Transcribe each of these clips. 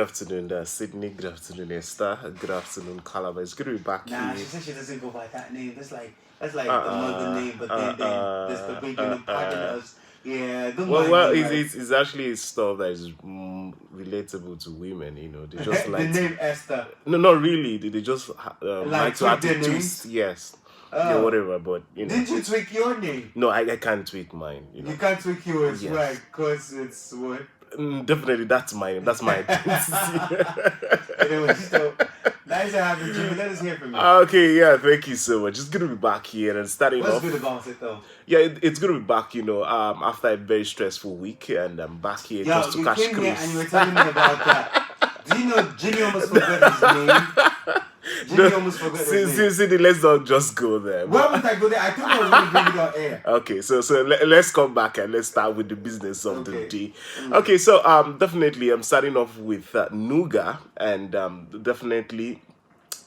Good afternoon, Sydney. Good afternoon, Esther. Good afternoon, Calabar. It's good to be back Nah, here. she said she doesn't go by that name. That's like the mother Uh, name, but uh, then there's the uh, big, uh, pardon uh. us. Yeah, don't Well, mind well, me, it's, right? it's, it's actually stuff that is relatable to women. They just The like to. name Esther. No, not really. They just like Like to add tweak to their twist. names. Yes, yeah, Oh, whatever. But didn't you tweak your name? no, I can't tweak mine. You can't tweak yours, right? Yes. Cause it's what? Definitely, that's my name. That's my identity. Anyway, so nice to have you, Jimmy. Let us hear from you. Okay, yeah, thank you so much. It's good to be back here and starting What's good off. about it though? Yeah, it's good to be back, after a very stressful week, and I'm back here Yo, just to you catch came here and you were cruise. telling me about that. Do you know Jimmy almost forgot his name? Jimmy almost forgot his name. See, let's not just go there. Why But would I go there? I thought I was going to bring it on air. okay, so let's come back and let's start with the business of the Okay. day. Okay, so definitely I'm starting off with Nuga, and definitely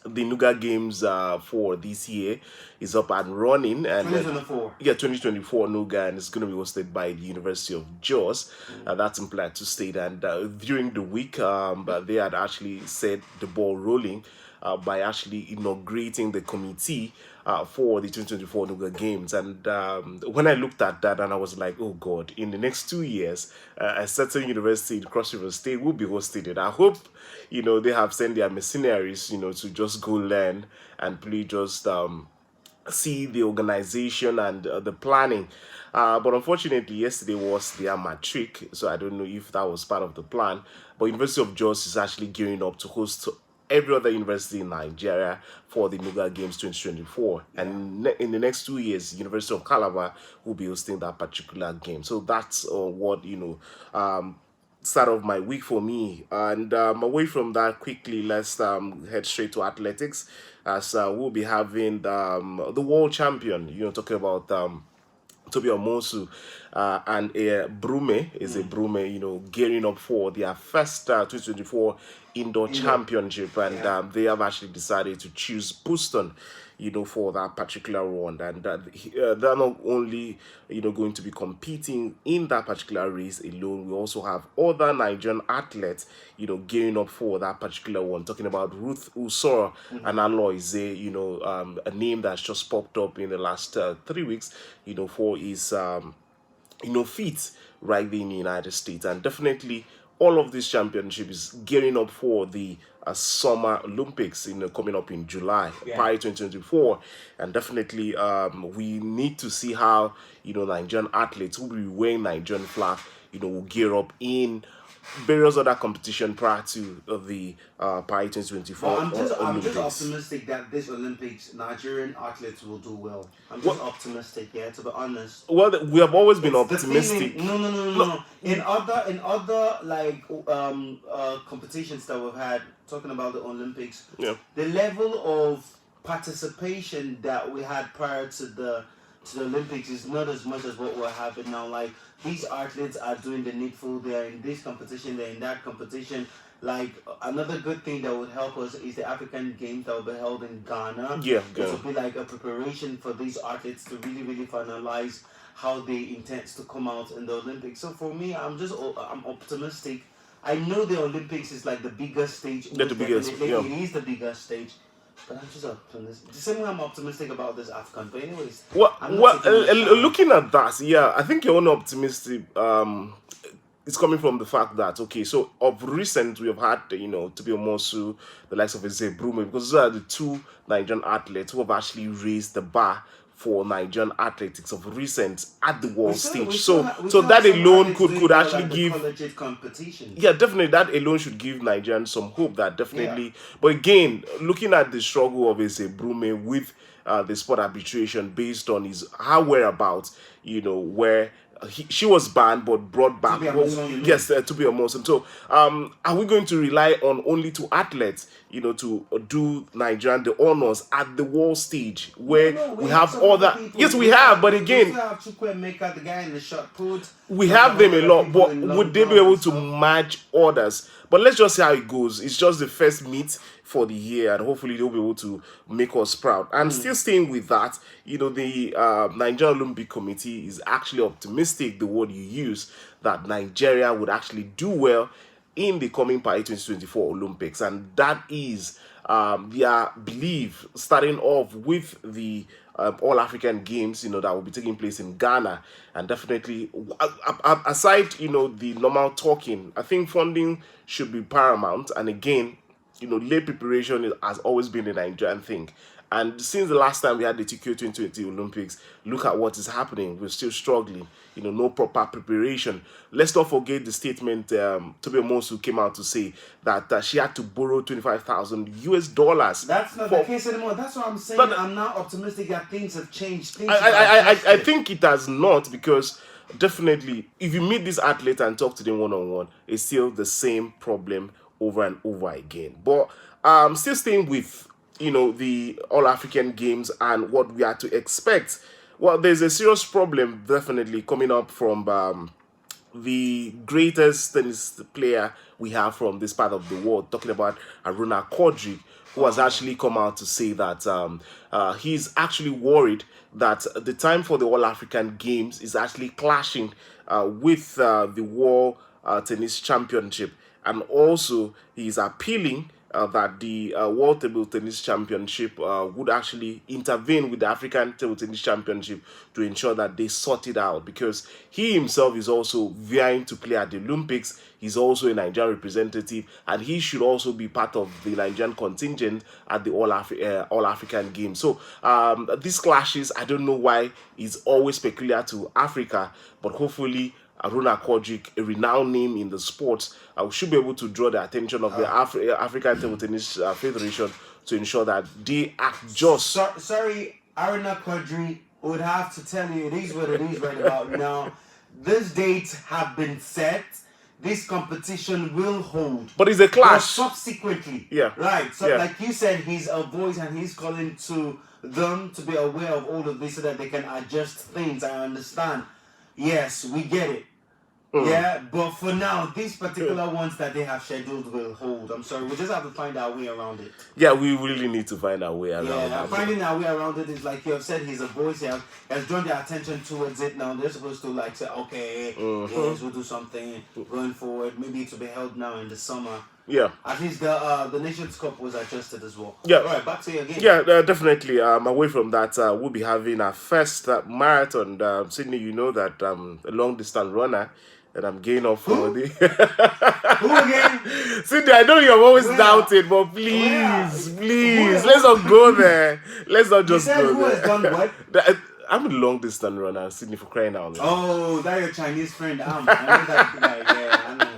the Nuga games for this year is up and running, and 2024. yeah, 2024 Nuga, and it's going to be hosted by the University of Jos. That's in Plateau State, and during the week, but they had actually set the ball rolling by actually inaugurating the committee for the 2024 Nuga Games. And when I looked at that, and I was like, oh God, in the next 2 years, a certain university in Cross River State will be hosting it. I hope, they have sent their mercenaries, to just go learn and play just see the organization and the planning. But unfortunately, yesterday was their matric, so I don't know if that was part of the plan. But University of Jos is actually gearing up to host every other university in Nigeria for the Nuga Games 2024. And in the next 2 years, University of Calabar will be hosting that particular game. So that's what, start of my week for me. And away from that, quickly, let's head straight to athletics, as we'll be having the world champion, talking about Toby Omosu and Brume is a Brume, gearing up for their first 2024 indoor championship, and Yeah. they have actually decided to choose Boston, for that particular one, and they're not only, going to be competing in that particular race alone. We also have other Nigerian athletes, gearing up for that particular one. Talking about Ruth Usora and Aloise, a name that's just popped up in the last 3 weeks, for his feat right there in the United States. And definitely all of this championship is gearing up for the Summer Olympics coming up in July, Paris 2024. And definitely we need to see how Nigerian athletes who will be wearing Nigerian flag will gear up in various other competition prior to the Paris 2024 But I'm Olympics. just optimistic that this Olympics Nigerian athletes will do well. I'm just optimistic, yeah, to be honest. Well, we have always been It's the optimistic. feeling. No. In other like competitions that we've had, talking about the Olympics, Yeah. the level of participation that we had prior to the Olympics is not as much as what we're having now. Like, these athletes are doing the needful. They're in this competition. They're in that competition. Like, another good thing that would help us is the African Games that will be held in Ghana. Yeah, It Ghana. will be like a preparation for these athletes to really, really finalize how they intend to come out in the Olympics. So for me, I'm optimistic. I know the Olympics is like the biggest stage. Yeah, the biggest, Definitely, yeah. It is the biggest stage. But I'm just optimistic. The same way I'm optimistic about this AFCON. But anyways, I'm not taking a shot. Looking at that, yeah, I think you're only optimistic. It's coming from the fact that, okay, so of recent we have had, Tobi Omosu, the likes of Eze Brume, because those are the two Nigerian athletes who have actually raised the bar for Nigerian athletics of recent at the world stage. So that alone could actually give collegiate competition. yeah, definitely that alone should give Nigerians some hope that definitely. But again, looking at the struggle of Eze Brume with the sport arbitration based on her whereabouts, where she was banned but brought back. To be Amosun, Yes, to be Amosun. So, are we going to rely on only two athletes, to do Nigerian the honors at the world stage where No, we have some other? people. Yes, we have, but We again, still have Chukwuemeka, the guy in the shot put. we have them a lot, but would they be able to match others? But let's just see how it goes. It's just the first meet for the year, and hopefully they'll be able to make us proud. And still staying with that, the Nigerian Olympic Committee is actually optimistic, the word you use, that Nigeria would actually do well in the coming Paris 2024 Olympics, and that is their belief, starting off with the All African Games, that will be taking place in Ghana. And definitely, aside, the normal talking, I think funding should be paramount. And again, late preparation has always been a Nigerian thing. And since the last time we had the Tokyo 2020 Olympics, look at what is happening. We're still struggling. No proper preparation. Let's not forget the statement Tobi Omosu came out to say that she had to borrow $25,000. That's not the case anymore. That's what I'm saying. But I'm not optimistic that things have changed. I think it has not, because definitely, if you meet this athlete and talk to them one-on-one, it's still the same problem over and over again. But still staying with the All-African Games and what we are to expect. Well, there's a serious problem definitely coming up from the greatest tennis player we have from this part of the world, talking about Aruna Kodri, who has actually come out to say that he's actually worried that the time for the All-African Games is actually clashing with the World Tennis Championship. And also, he's appealing that the World Table Tennis Championship would actually intervene with the African Table Tennis Championship to ensure that they sort it out, because he himself is also vying to play at the Olympics. He's also a Nigerian representative, and he should also be part of the Nigerian contingent at the All-African Games. So these clashes, I don't know why, is always peculiar to Africa, but hopefully Aruna Kodri, a renowned name in the sports, should be able to draw the attention of the African Table Tennis Federation to ensure that they act just. Sorry, Aruna Kodri would have to tell you it is what it is right about now. These dates have been set. This competition will hold. But it's a clash. But subsequently. Yeah. Right. So yeah. Like you said, he's a voice and he's calling to them to be aware of all of this so that they can adjust things. I understand. Yes, we get it. Yeah, but for now, these particular ones that they have scheduled will hold. I'm sorry, we just have to find our way around it. Yeah, we really need to find our way around it. Yeah, finding our way around it is like you have said, he's a voice, he has drawn their attention towards it. Now they're supposed to like say, okay, yes, we'll do something going forward. Maybe it will be held now in the summer. Yeah. At least the Nations Cup was adjusted as well. Yeah. All right, back to you again. Yeah, definitely. Away from that, we'll be having our first marathon. Sydney, you know that a long distance runner. And I'm getting off for the. Who again? Cindy, I know you've always doubted, but please, let's not go there. Let's not just go there. Who has done what? I'm a long distance runner, Sydney, for crying out loud. Oh, that's your Chinese friend. I know that guy. Yeah, I know.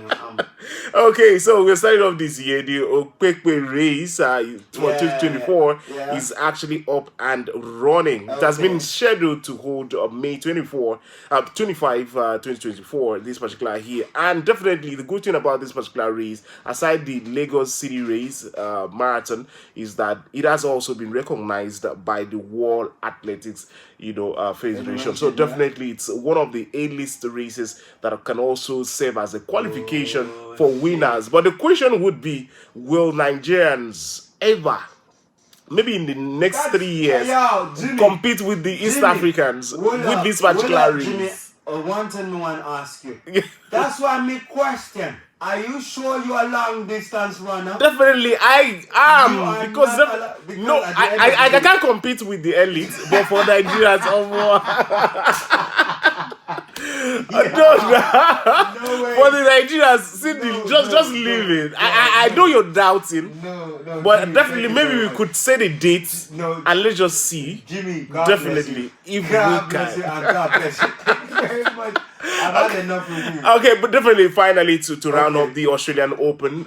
Okay, so we're starting off this year. The Okpekpe race for 2024 is actually up and running. It has been scheduled to hold May 25, 2024, this particular year. And definitely the good thing about this particular race, aside the Lagos City race marathon, is that it has also been recognized by the World Athletics Federation. So definitely it's one of the A-list races that can also serve as a qualification for winners. But the question would be, will Nigerians ever, maybe in the next 3 years, compete with the East Africans with this particular race? Jimmy, one thing I want to ask you. That's why my question. Are you sure you are long distance runner? Definitely, I am, because I can't compete with the elite, but for Nigerians, no way. For the Nigerians, Cindy, just leave it. I know you're doubting, but definitely maybe we could set a date and let's just see. Jimmy, God definitely, if we can. Bless you and God bless you. Thank you very much. I've had enough of you. Okay, but definitely, finally, to round up the Australian Open,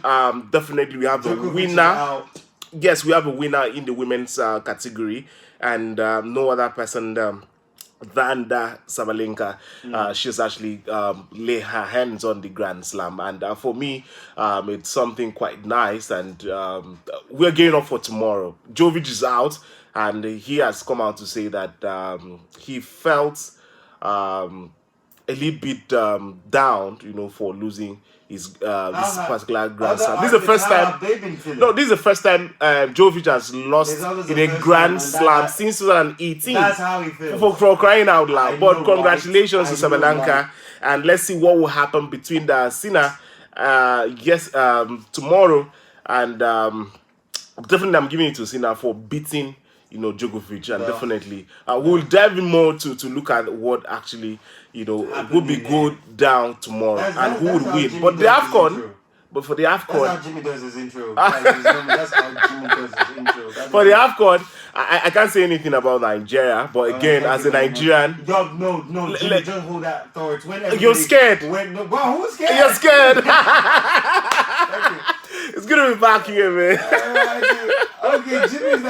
definitely we have a winner. Yes, we have a winner in the women's category, and no other person than Sabalenka. She's actually laid her hands on the Grand Slam, and for me, it's something quite nice. And we're getting up for tomorrow. Djokovic is out, and he has come out to say that he felt a little bit down, for losing his this particular Grand Slam. This is the first time. No, this is the first time Djokovic has lost in a Grand Slam since 2018. That's how he feels. For crying out loud. But congratulations to Sabalenka, and let's see what will happen between the Sinner yes, tomorrow, and definitely I'm giving it to Sinner for beating, Djokovic, and Yeah. definitely we'll dive in more to look at what actually, would be good down tomorrow and who would how win. Jimmy But the does his AFCON, intro. but for the That's how AFCON, Jimmy does his intro. That's how Jimmy does his intro. for the AFCON, I can't say anything about Nigeria. But again, as a Nigerian, no, Jimmy, just hold that thought. You're scared. Wow, who's scared? you're scared. Okay. It's gonna be back here, man. Okay, Jimmy's